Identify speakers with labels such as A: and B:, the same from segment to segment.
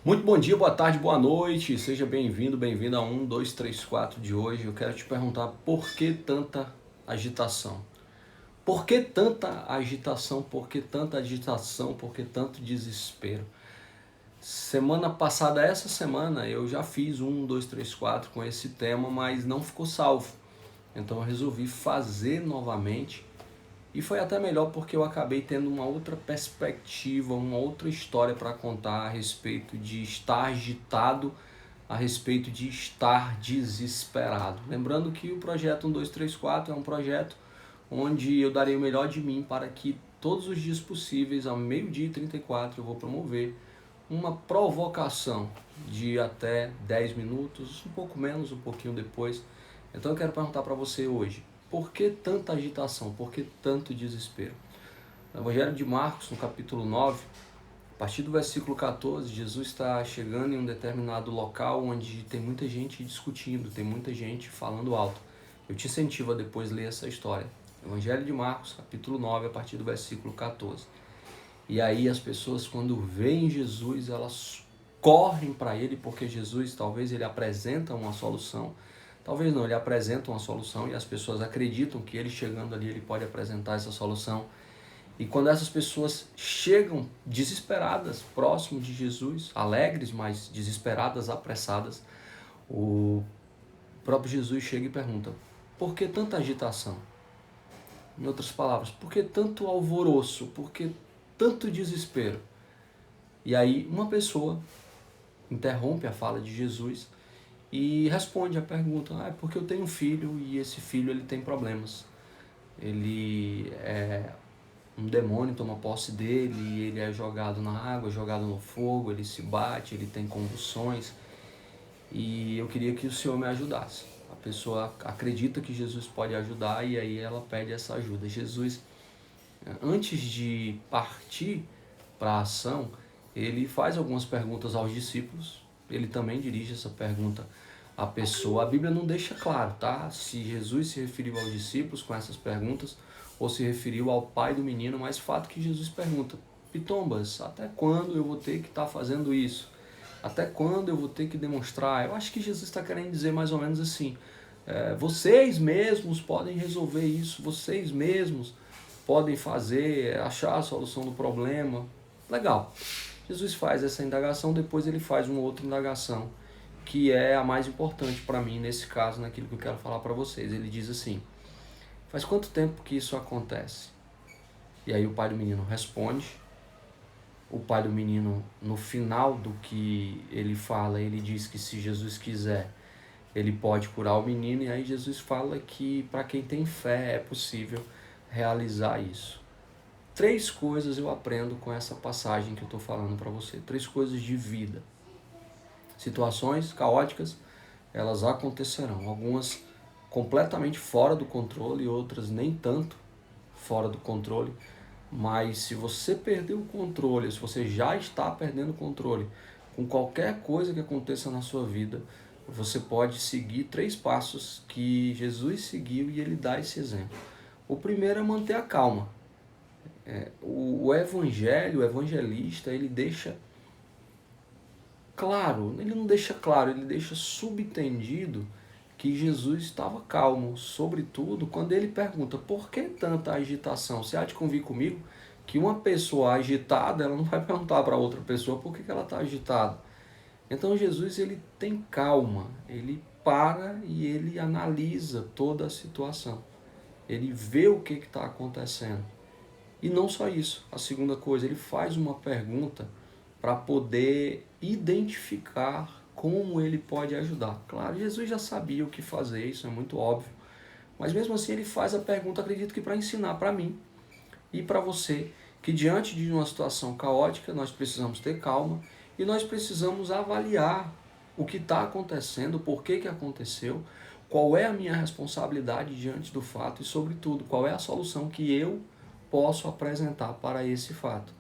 A: Muito bom dia, boa tarde, boa noite. Seja bem-vindo, bem-vinda a 2, 3, 4 de hoje. Eu quero te perguntar por que tanta agitação? Por que tanta agitação? Por que tanta agitação? Por que tanto desespero? Semana passada, essa semana, eu já fiz 2, 3, 4 com esse tema, mas não ficou salvo. Então eu resolvi fazer novamente. E foi até melhor porque eu acabei tendo uma outra perspectiva, uma outra história para contar a respeito de estar agitado, a respeito de estar desesperado. Lembrando que o projeto 1234 é um projeto onde eu darei o melhor de mim para que todos os dias possíveis, ao meio-dia e 34, eu vou promover uma provocação de até 10 minutos, um pouco menos, um pouquinho depois. Então eu quero perguntar para você hoje, por que tanta agitação? Por que tanto desespero? No Evangelho de Marcos, no capítulo 9, a partir do versículo 14, Jesus está chegando em um determinado local onde tem muita gente discutindo, tem muita gente falando alto. Eu te incentivo a depois ler essa história. Evangelho de Marcos, capítulo 9, a partir do versículo 14. E aí as pessoas, quando veem Jesus, elas correm para ele, porque Jesus, talvez ele apresenta uma solução, talvez não, ele apresenta uma solução e as pessoas acreditam que ele chegando ali, ele pode apresentar essa solução. E quando essas pessoas chegam desesperadas, próximo de Jesus, alegres, mas desesperadas, apressadas, o próprio Jesus chega e pergunta, por que tanta agitação? Em outras palavras, por que tanto alvoroço? Por que tanto desespero? E aí uma pessoa interrompe a fala de Jesus e responde a pergunta, é porque eu tenho um filho e esse filho ele tem problemas. Ele é um demônio, toma posse dele, e ele é jogado na água, jogado no fogo, ele se bate, ele tem convulsões e eu queria que o Senhor me ajudasse. A pessoa acredita que Jesus pode ajudar e aí ela pede essa ajuda. Jesus, antes de partir para a ação, ele faz algumas perguntas aos discípulos, ele também dirige essa pergunta à pessoa. A Bíblia não deixa claro, tá? Se Jesus se referiu aos discípulos com essas perguntas ou se referiu ao pai do menino, mas fato que Jesus pergunta, Pitombas, até quando eu vou ter que estar fazendo isso? Até quando eu vou ter que demonstrar? Eu acho que Jesus está querendo dizer mais ou menos assim, vocês mesmos podem resolver isso, vocês mesmos podem fazer, achar a solução do problema. Legal. Jesus faz essa indagação, depois ele faz uma outra indagação, que é a mais importante para mim nesse caso, naquilo que eu quero falar para vocês. Ele diz assim, faz quanto tempo que isso acontece? E aí o pai do menino responde. O pai do menino, no final do que ele fala, ele diz que se Jesus quiser, ele pode curar o menino. E aí Jesus fala que para quem tem fé é possível realizar isso. 3 coisas eu aprendo com essa passagem que eu estou falando para você. 3 coisas de vida. Situações caóticas, elas acontecerão. Algumas completamente fora do controle, outras nem tanto fora do controle. Mas se você perder o controle, se você já está perdendo o controle com qualquer coisa que aconteça na sua vida, você pode seguir 3 passos que Jesus seguiu e ele dá esse exemplo. O primeiro é manter a calma. O evangelho, o evangelista, ele deixa claro, ele não deixa claro, ele deixa subentendido que Jesus estava calmo, sobretudo quando ele pergunta, por que tanta agitação? Você há de convir comigo que uma pessoa agitada, ela não vai perguntar para outra pessoa por que ela está agitada. Então Jesus, ele tem calma, ele para e ele analisa toda a situação. Ele vê o que está acontecendo. E não só isso, a segunda coisa, ele faz uma pergunta para poder identificar como ele pode ajudar. Claro, Jesus já sabia o que fazer, isso é muito óbvio, mas mesmo assim ele faz a pergunta, acredito que para ensinar para mim e para você, que diante de uma situação caótica nós precisamos ter calma e nós precisamos avaliar o que está acontecendo, por que aconteceu, qual é a minha responsabilidade diante do fato e, sobretudo, qual é a solução que eu posso apresentar para esse fato.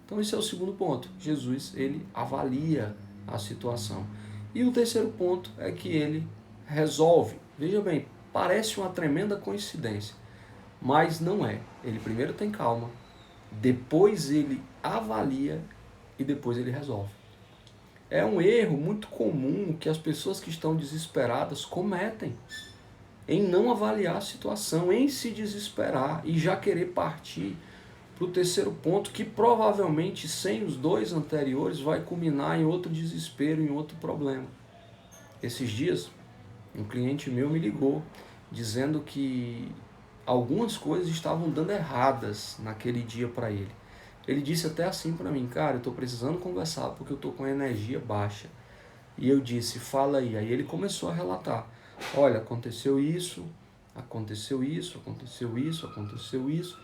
A: Então esse é o segundo ponto. Jesus, ele avalia a situação. E o terceiro ponto é que ele resolve. Veja bem, parece uma tremenda coincidência, mas não é. Ele primeiro tem calma, depois ele avalia e depois ele resolve. é um erro muito comum que as pessoas que estão desesperadas cometem, em não avaliar a situação, em se desesperar e já querer partir para o terceiro ponto, que provavelmente sem os dois anteriores vai culminar em outro desespero, em outro problema. Esses dias, um cliente meu me ligou dizendo que algumas coisas estavam dando erradas naquele dia para ele. Ele disse até assim para mim: cara, eu estou precisando conversar porque eu estou com a energia baixa. E eu disse: fala aí. Aí ele começou a relatar: olha, aconteceu isso, aconteceu isso, aconteceu isso, aconteceu isso.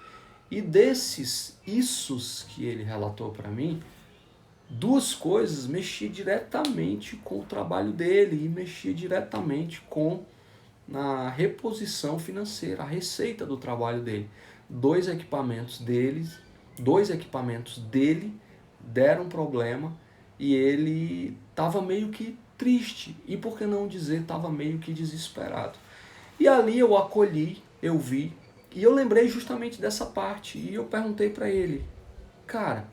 A: E desses issos que ele relatou para mim, duas coisas mexiam diretamente com o trabalho dele e mexia diretamente com a reposição financeira, a receita do trabalho dele. Dois equipamentos dele deram problema e ele estava meio que triste. E por que não dizer, estava meio que desesperado. E ali eu acolhi, eu vi, e eu lembrei justamente dessa parte. E eu perguntei para ele: cara,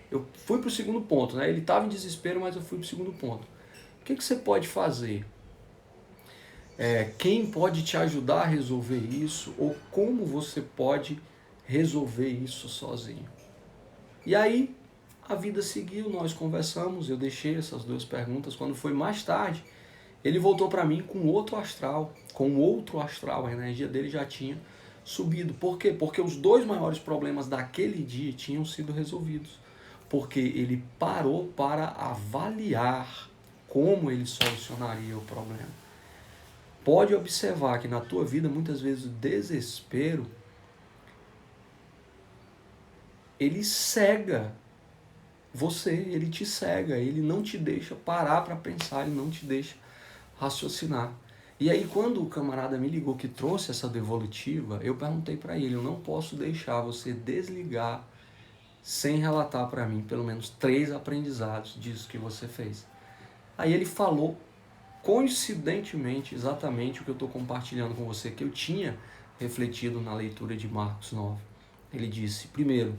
A: eu fui para o segundo ponto, né? Ele estava em desespero, mas eu fui para o segundo ponto. O que você pode fazer? Quem pode te ajudar a resolver isso? Ou como você pode resolver isso sozinho? E aí a vida seguiu, nós conversamos, eu deixei essas duas perguntas. Quando foi mais tarde, ele voltou para mim com outro astral, a energia dele já tinha subido. Por quê? Porque os dois maiores problemas daquele dia tinham sido resolvidos. Porque ele parou para avaliar como ele solucionaria o problema. Pode observar que na tua vida, muitas vezes, o desespero, ele cega você, ele te cega, ele não te deixa parar para pensar, ele não te deixa raciocinar. E aí quando o camarada me ligou que trouxe essa devolutiva, eu perguntei para ele: eu não posso deixar você desligar sem relatar para mim pelo menos 3 aprendizados disso que você fez. Aí ele falou coincidentemente exatamente o que eu estou compartilhando com você, que eu tinha refletido na leitura de Marcos 9. Ele disse: primeiro,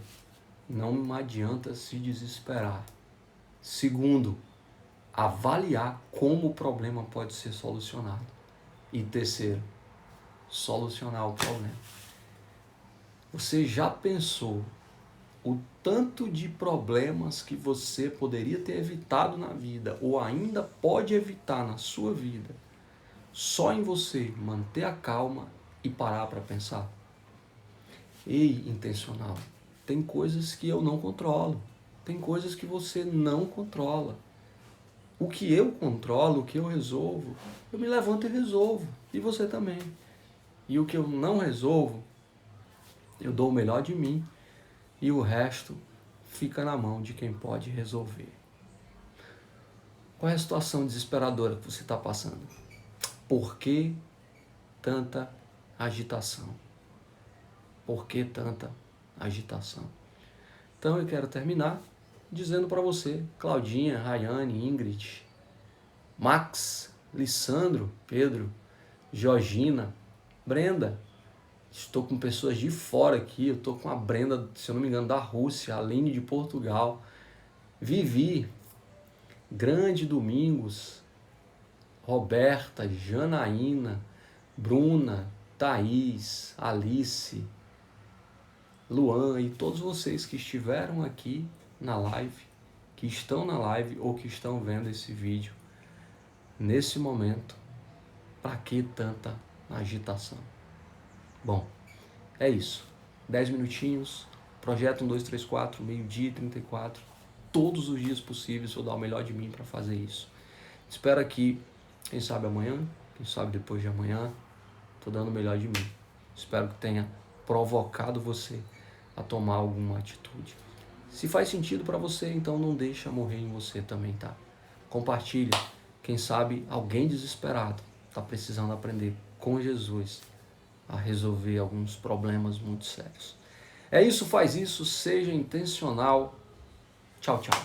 A: não adianta se desesperar. Segundo, avaliar como o problema pode ser solucionado. E terceiro, solucionar o problema. Você já pensou o tanto de problemas que você poderia ter evitado na vida ou ainda pode evitar na sua vida só em você manter a calma e parar para pensar? Ei, intencional, tem coisas que eu não controlo, tem coisas que você não controla. O que eu controlo, o que eu resolvo, eu me levanto e resolvo. E você também. E o que eu não resolvo, eu dou o melhor de mim. E o resto fica na mão de quem pode resolver. Qual é a situação desesperadora que você está passando? Por que tanta agitação? Por que tanta agitação? Então eu quero terminar dizendo para você, Claudinha, Rayane, Ingrid, Max, Lissandro, Pedro, Georgina, Brenda. Estou com pessoas de fora aqui, eu estou com a Brenda, se eu não me engano, da Rússia, a Aline de Portugal, Vivi, Grande Domingos, Roberta, Janaína, Bruna, Thaís, Alice, Luan e todos vocês que estiveram aqui na live, que estão na live ou que estão vendo esse vídeo nesse momento. Para que tanta agitação? Bom, é isso. 10 minutinhos, projeto 1, 2, 3, 4, meio-dia e 34. Todos os dias possíveis eu dar o melhor de mim para fazer isso. Espero aqui, quem sabe amanhã, quem sabe depois de amanhã, estou dando o melhor de mim. Espero que tenha provocado você a tomar alguma atitude. Se faz sentido para você, então não deixa morrer em você também, tá? Compartilha. Quem sabe alguém desesperado está precisando aprender com Jesus a resolver alguns problemas muito sérios. É isso, faz isso, seja intencional. Tchau, tchau.